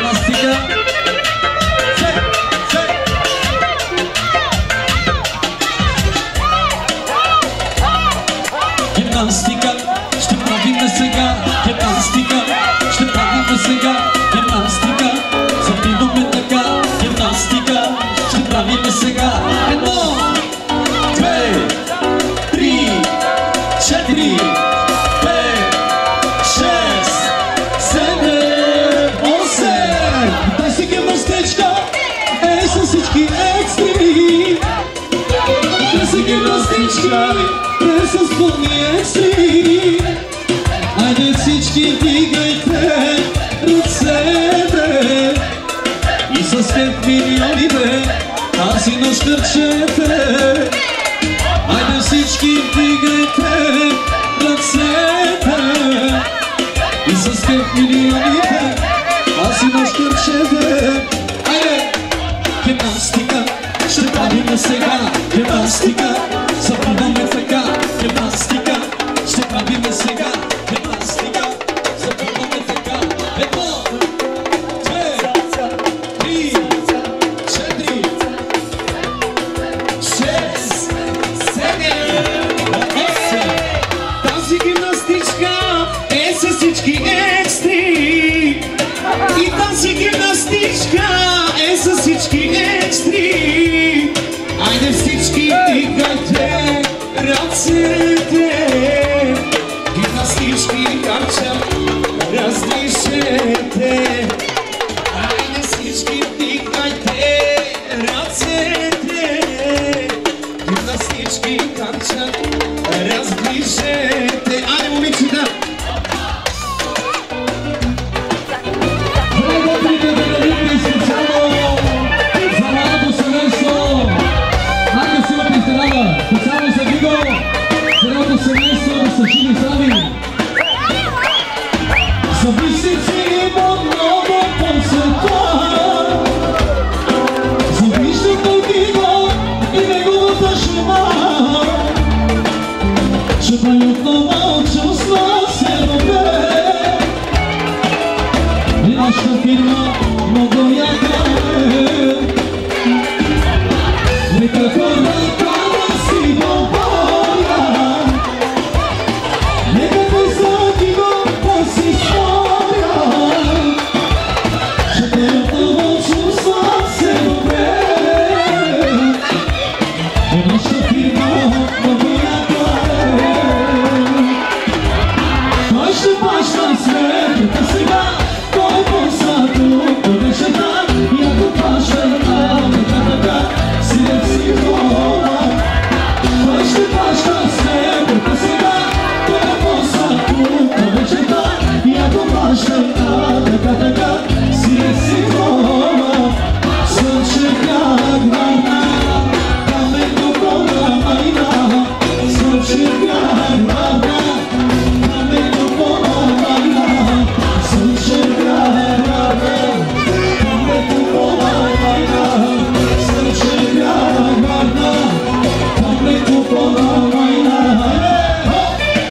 Гимнастика. Гимнастика ще правиме сега. Гимнастика ще правиме сега. Гимнастика запиваме така. Гимнастика ще правиме сега. 1, 2, 3, 4, 5, 6, 7, 8. Тази гимнастичка е с всички екстри. Тази гимнастичка е с пълни екстри. Айде всички вдигайте ръцете и с теб милионите тази нощ търчете. Айде всички вдигайте ръцете и с теб милионите тази нощ търчете. Айде! Гимнастика ще правиме сега. Гимнастика запиваме така. Гимнастика ще правиме сега. Гимнастика запиваме така. 1, 2, 3, 4, 6, 7, 8. Тази гимнастичка е с всички екстри. И тази гимнастичка е с всички екстри. Айде всички вдигайте ръцете. Гимнастички карчат, раздвижете. Айде всички вдигайте ръцете. Гимнастички карчат, раздвижете. Айде, момичета! Специално за Гиго, цялото семейство да са живи здрави. За близници много по света. Завиждам Гиго и неговата жена. Ще прави отново